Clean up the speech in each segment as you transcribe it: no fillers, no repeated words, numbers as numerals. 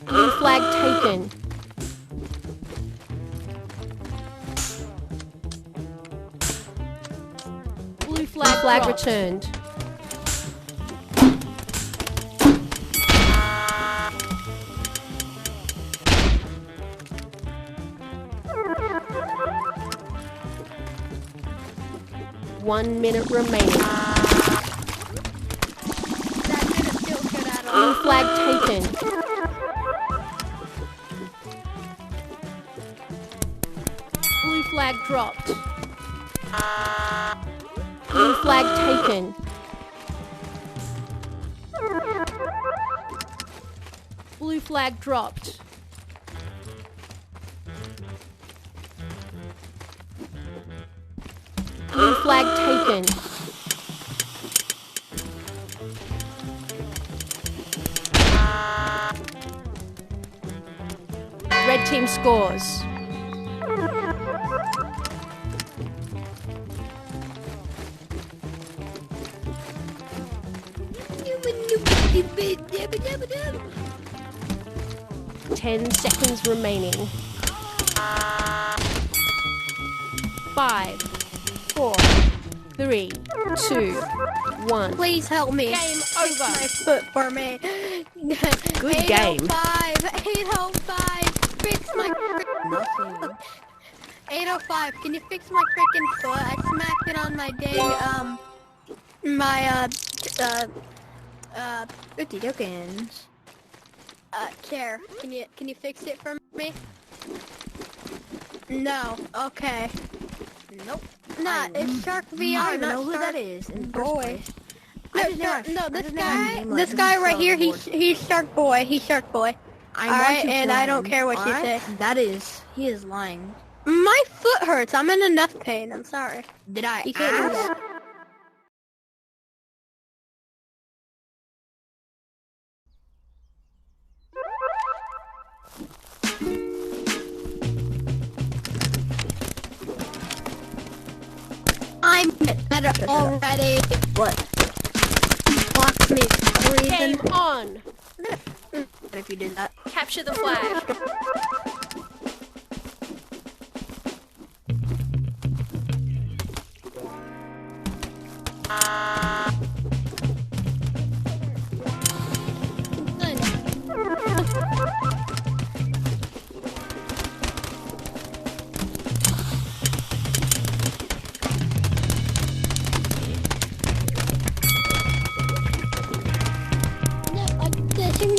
Blue flag taken. Blue flag returned. One minute remaining. That didn't feel good at all. Blue flag taken. Blue flag dropped. Blue flag taken. Blue flag dropped. Blue flag taken. Red team scores. Ten seconds remaining. 5, 4, 3, 2, 1. Please help me. Game Fix over. my foot for me. Good game. 805. Fix my Nothing. 805. Can you fix my freaking foot? I smacked it on my dang my 50 tokens. chair. Can you fix it for me? No. Okay. Nope. Nah, it's Shark VR. I don't even not know who Shark that is in the first Boy. place. No, I just never- no, I this just never had guy, name like this him guy right on here, the board. he's Shark Boy. He's Shark Boy. I Alright, want you and to I don't him. care what you Alright? say. That is, he is lying. My foot hurts. I'm in enough pain. I'm sorry. Did I You can't do ask? that. I'm better already. What? Watch me breathing. Game on. What if you did that? Capture the flag.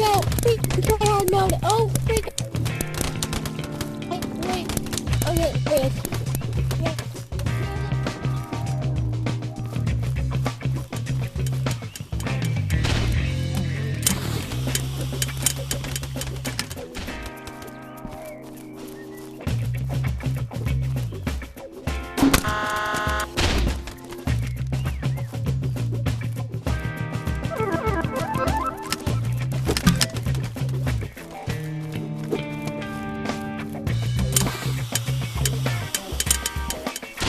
No, freak hard mode. Oh, freak. Wait. Okay, wait.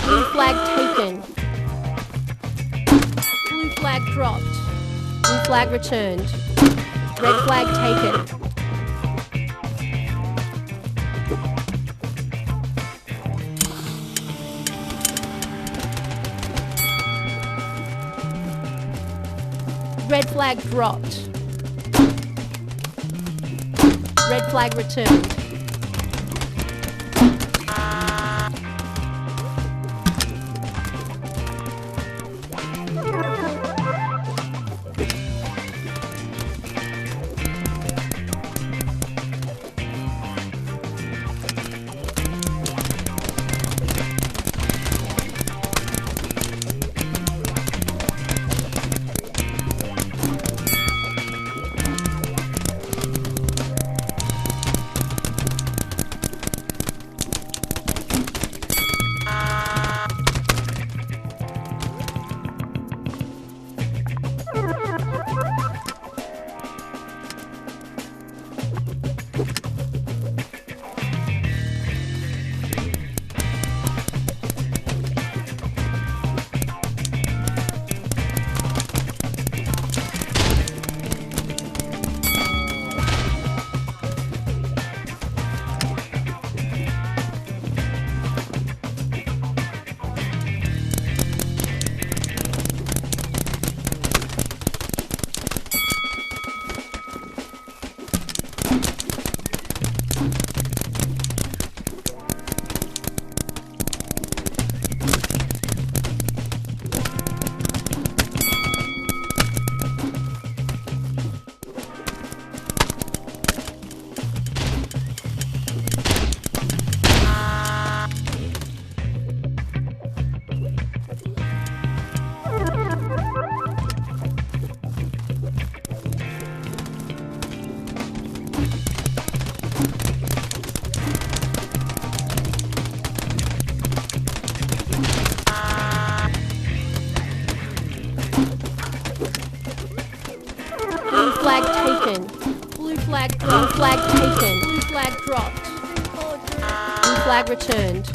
Blue flag taken. Blue flag dropped. Blue flag returned. Red flag taken. Red flag dropped. Red flag returned. flag taken. Blue flag dropped. Blue flag taken. Blue flag dropped. Blue flag returned.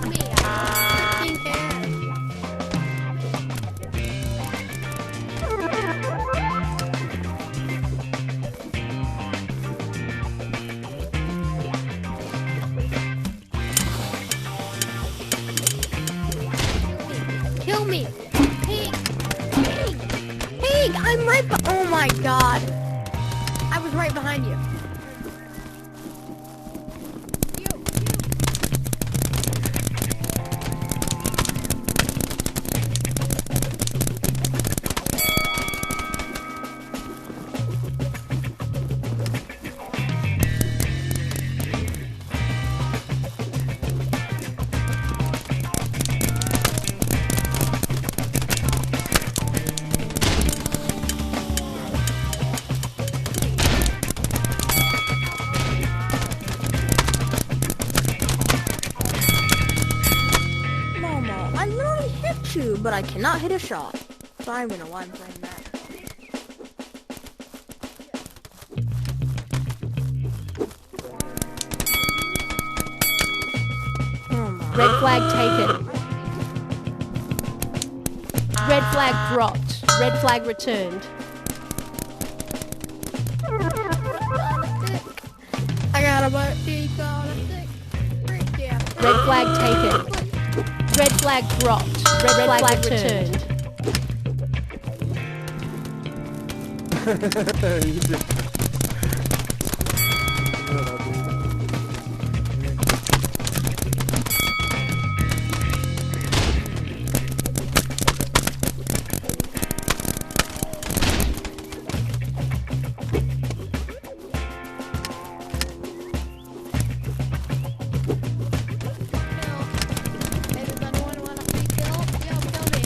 Me, I freaking care. Kill me! Pig! Pig! Pig! I'm right oh my god! I was right behind you. Momo, I literally hit you, but I cannot hit a shot. So I don't know why I'm playing that. Momo. Red flag taken. Red flag dropped. Red flag returned. I got a butt pig on a stick. Freak yeah. Red flag taken. Red flag dropped. Red flag returned. You did. Hey, does anyone want a free kill? Yo, kill me.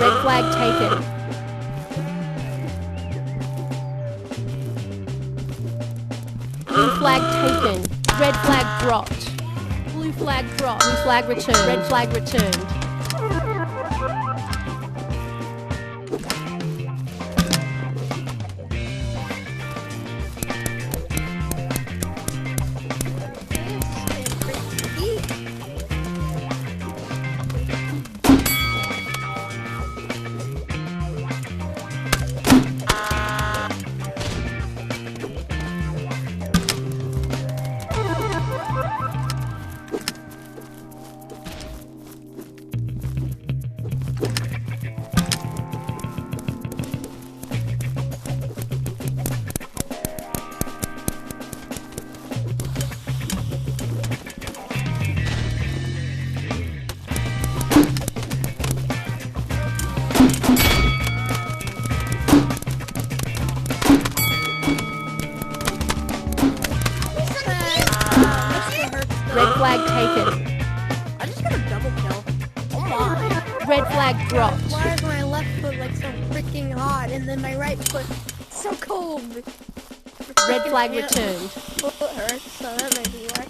Red flag taken. Blue flag taken. Red flag dropped. Blue flag dropped. Blue flag returned. Red flag returned. Red flag taken. I just got a double kill. Oh my. Red flag dropped. Why is my left foot like so freaking hot and then my right foot so cold? Red flag Yeah. returned. Foot hurts, so that may be why.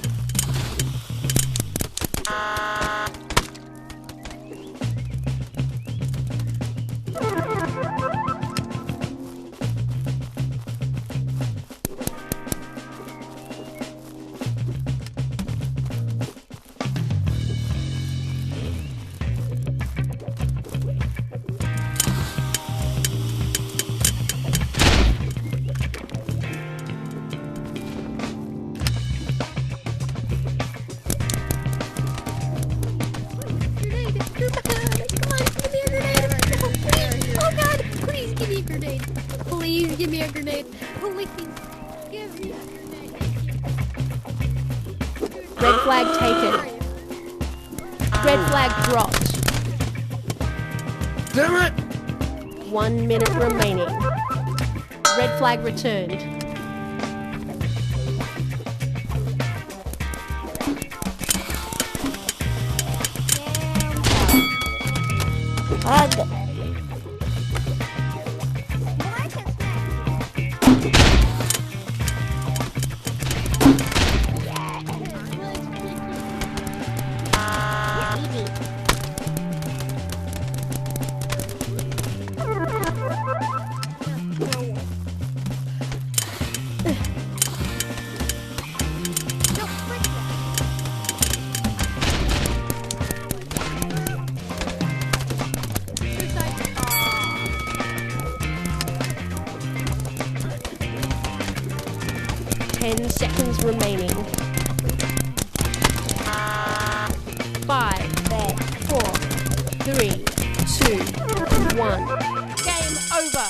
me a grenade. Please, give me a grenade. Red flag taken. Red flag dropped. Damn it! 1 minute remaining. Red flag returned. Ten seconds remaining. 5, 4, 3, 2, 1. Game over.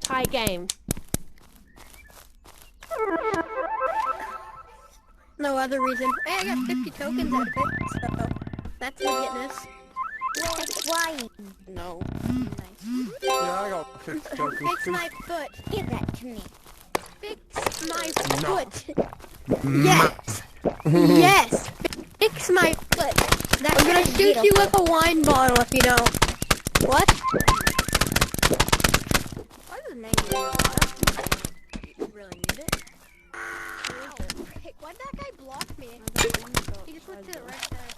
Tie game. No other reason. Hey, I got 50 tokens out of it, so that's legitness. Why? No. Yeah, I got 50 tokens. Fix my foot. Give that to me. Fix my No. foot. Yes. Yes. Fix my foot. I'm gonna shoot you with a wine bottle if you don't. What? Why does name you really need it? Why'd that guy block me? He just went to the right side.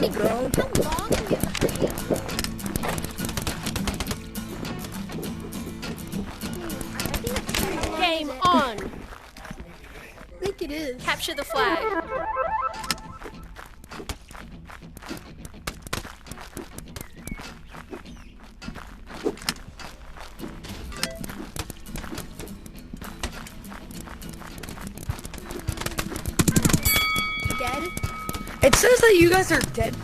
Good, bro. Come along and get the Game on. I think it is. Capture the flag. Dead? It says that you guys are dead.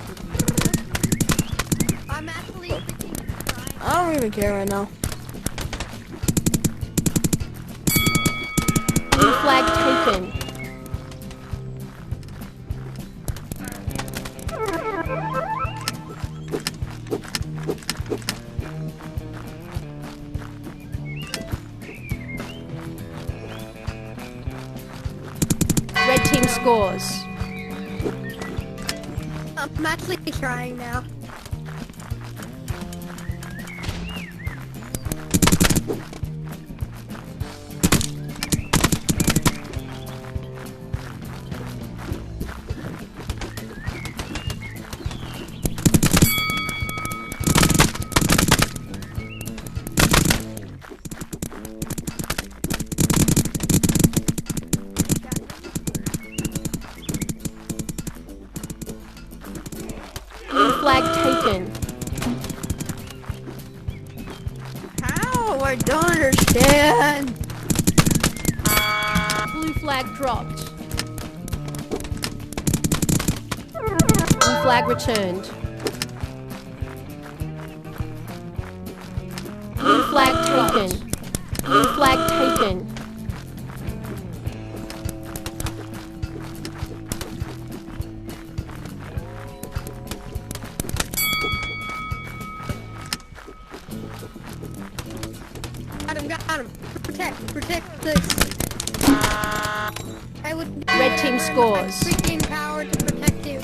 I'm actually freaking crying. I don't even care right now. Blue flag taken. Red team scores. I'm actually crying now. Blue flag taken. How? I don't understand. Blue flag dropped. Blue flag returned. Blue flag taken. Blue flag taken. Got him. Protect this. I would. Red team scores. Freaking power to protect you.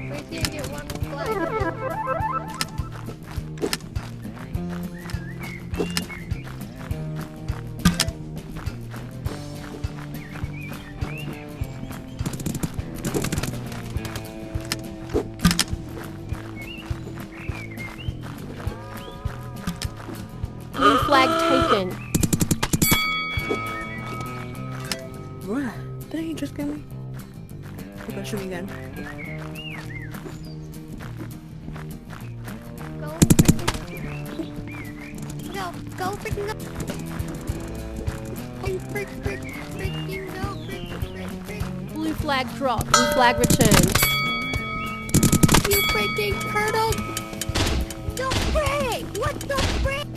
Wait till you get one flag. flag taken. What? Didn't you just get me? Okay, shoot me again. Go freaking go. Freaking go. Frick. Blue flag dropped. Blue flag returned. You freaking turtle. The frick! What the frick?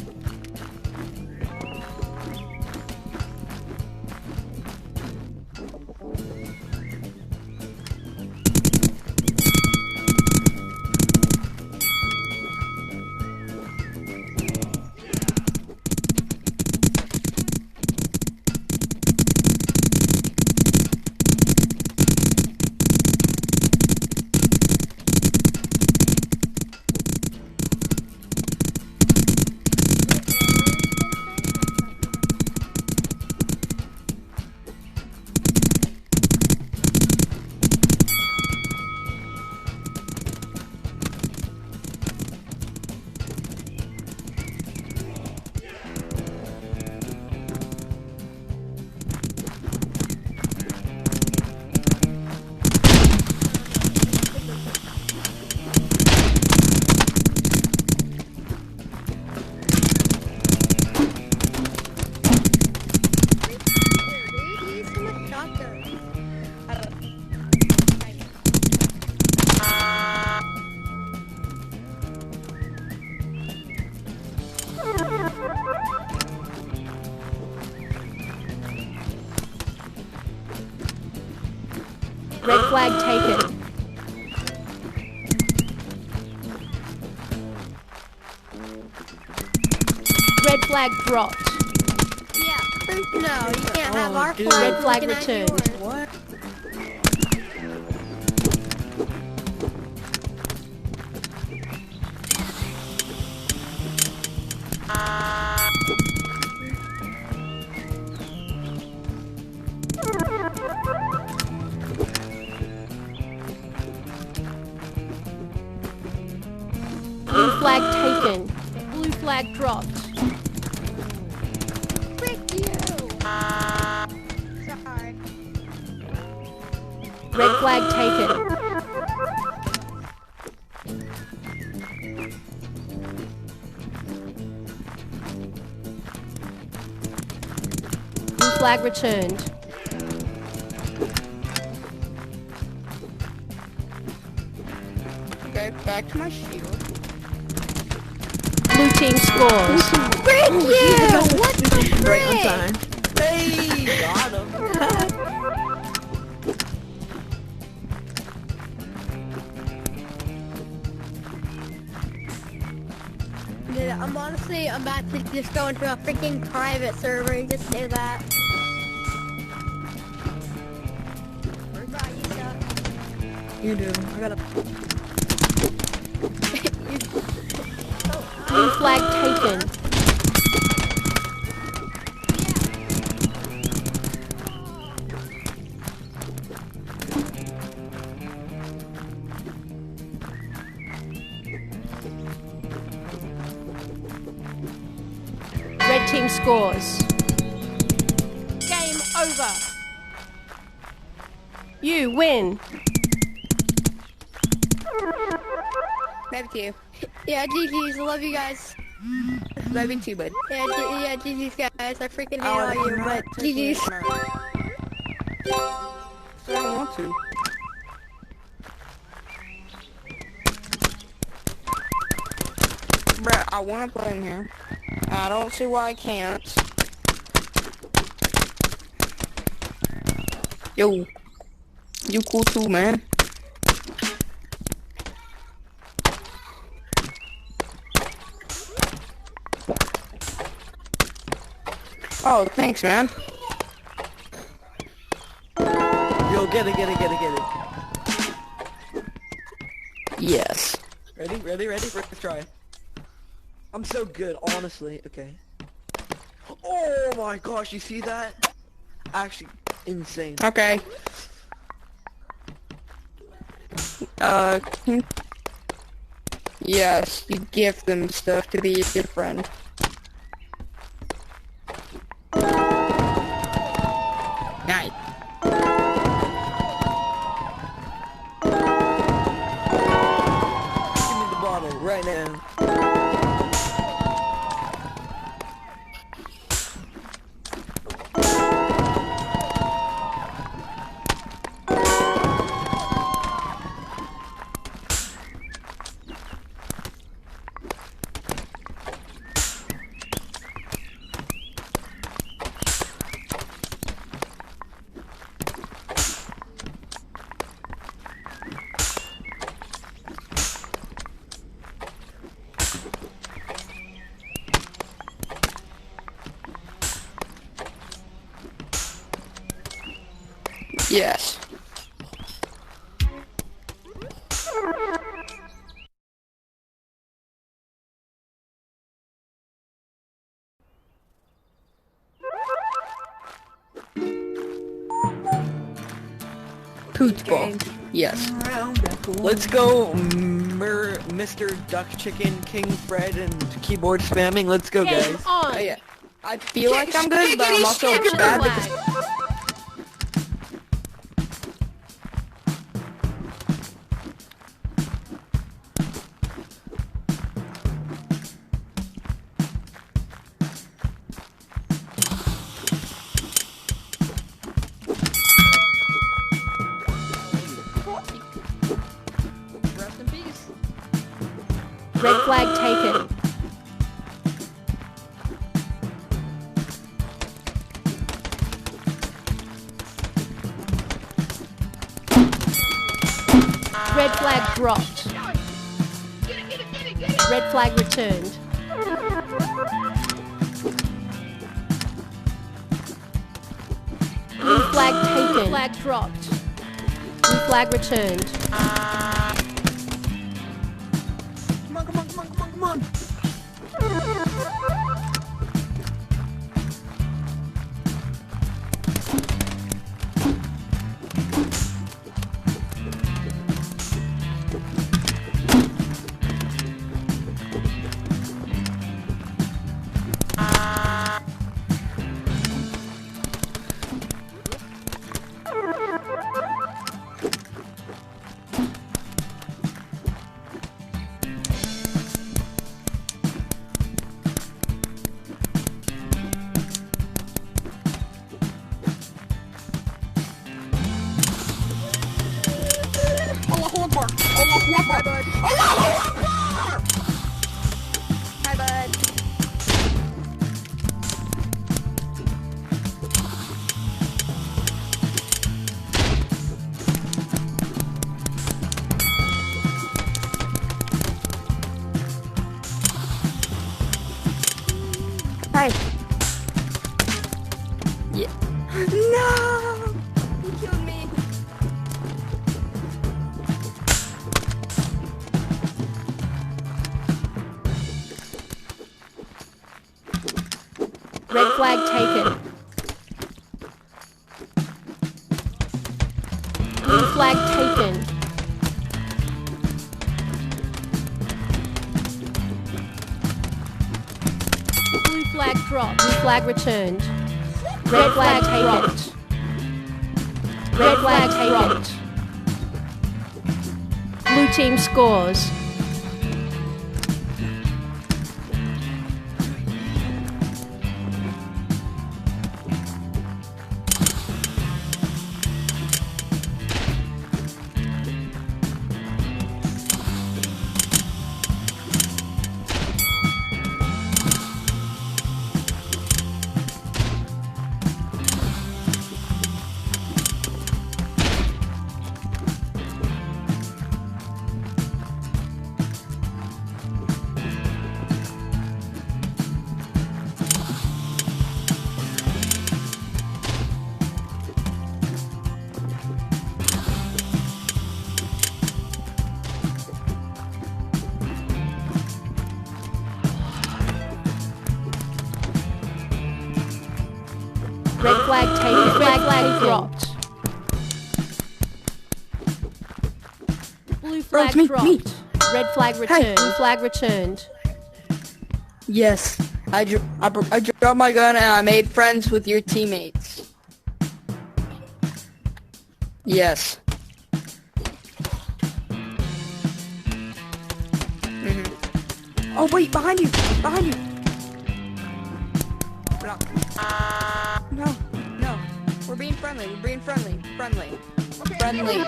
Red flag taken. Red flag dropped. Yeah, first no, you can't have Oh, our dude. flag. Red flag looking at returned. yours. What? Blue flag taken. Blue flag dropped. Frick you. Sorry. Red flag taken. Blue flag returned. Okay, back to my shield. Blue team scores. Frick you! What the Right on frick? time. Hey, got him. Dude, I'm honestly about to just go into a freaking private server and just say that. Bye, you suck. You do. I gotta. Blue flag taken. Red team scores. Game over. You win. Love you. Yeah, GG's. Love you guys. Love you too, bud. Yeah, GG's guys. I freaking hate all you, but GG's. So I don't want to. Bruh, I want to play in here. I don't see why I can't. Yo, you cool too, man. Oh, thanks, man. Yo, get it. Yes. Ready? Let's try. I'm so good, honestly. Okay. Oh my gosh, you see that? Actually, insane. Okay. Yes, you give them stuff to be your friend. Nice. Give me the bottle right now. Yes. Football. Yes. Let's go, Mr. Duck Chicken, King Fred, and keyboard spamming. Let's go, Game guys. on. Oh yeah. I feel like I'm good, but I'm also Capture the bad flag. because Rest in peace. Red flag taken. Red flag dropped. Red flag returned. Blue flag taken. Flag dropped. Blue flag returned. Come on, come on, come on, come on, come on. Hi, bud. Hi. yeah. No! You killed me. Red flag taken. Blue flag taken. Blue flag dropped. Blue flag returned. Red flag taken. Red flag dropped. Blue team scores. Red flag taken. Red flag dropped. Blue Bro, flag it's me, dropped. me. Red flag returned. Blue flag returned. Yes. I dropped my gun and I made friends with your teammates. Yes. Oh wait, behind you! Behind you! No, no. We're being friendly. We're being friendly. Friendly. Friendly.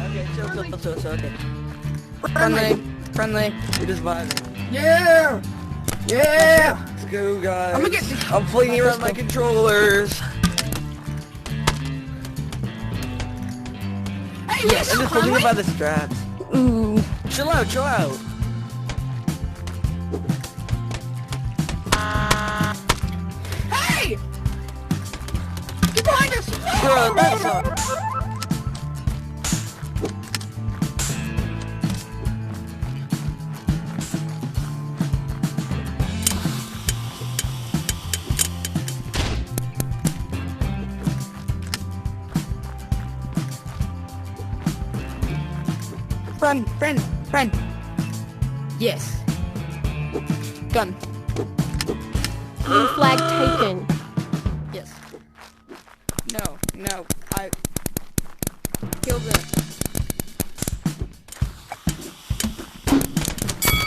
Okay, chill, okay. Friendly. Friendly. We're just vibing. Yeah! Yeah! Let's go, guys. I'm gonna get- I'm flinging around my controllers. Hey, Yes, I'm just holding it by the straps. Ooh. Chill out, chill out. Hey! Get behind us! Bro, that's not... Friend. Yes. Gun. Blue flag taken. Yes. No. I killed him.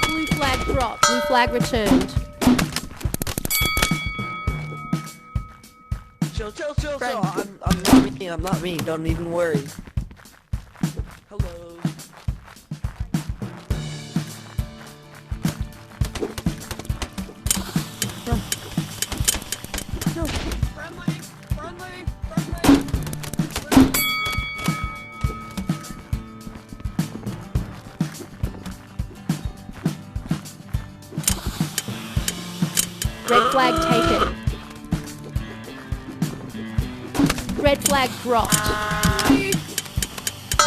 Blue flag dropped. Blue flag returned. Chill. Friend. I'm not me. Don't even worry. Hello. Friendly. Red flag taken. Red flag dropped.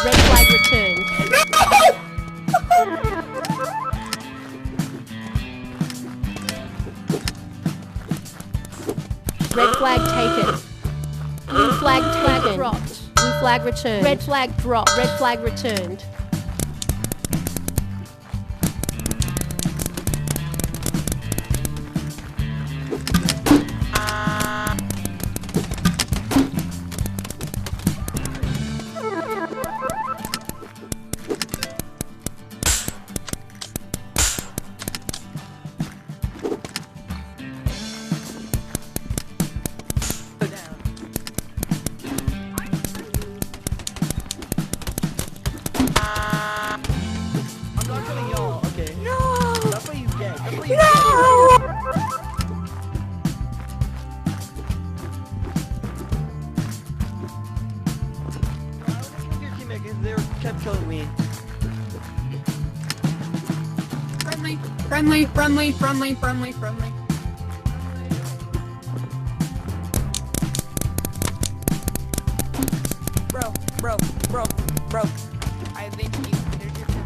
Red flag returned. Red flag taken. Blue flag taken. Dropped. Blue flag returned. Red flag dropped. Red flag returned. Go down. I'm not killing y'all, okay? No! That's what you get. That's what you get. I was with your teammate 'cause they kept killing me. Friendly. Bro. I avenged you. There's your pistol.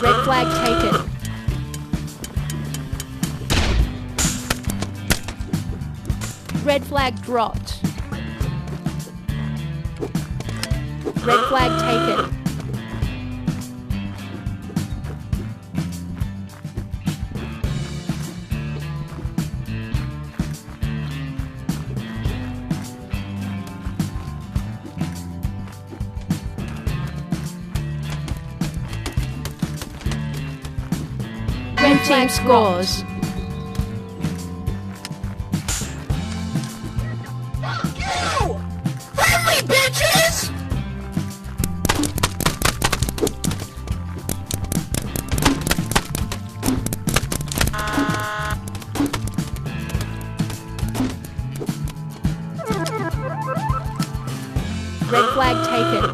Red flag taken. Red flag dropped. Red flag taken. Red team scores. Friendly bitches! Red flag taken.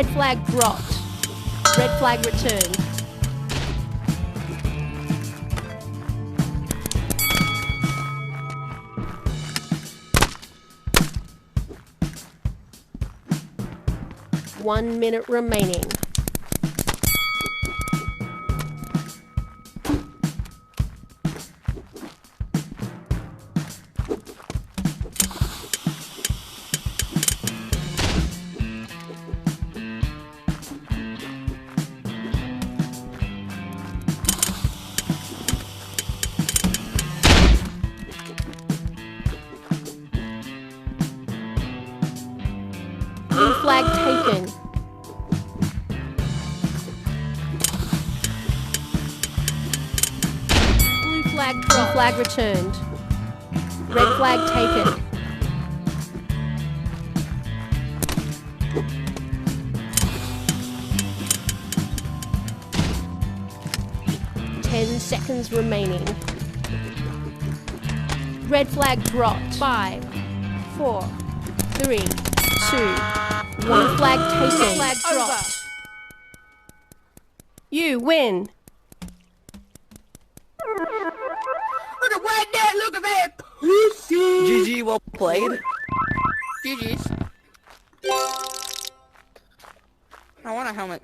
Red flag dropped. Red flag returned. One minute remaining. Blue flag taken. Blue flag dropped. Blue flag returned. Red flag taken. Ten seconds remaining. Red flag dropped. 5, 4, 3, 2, 1. Flag taken. Flag dropped. You win. Look at right there, look at that! GG, well played. GG's. I want a helmet.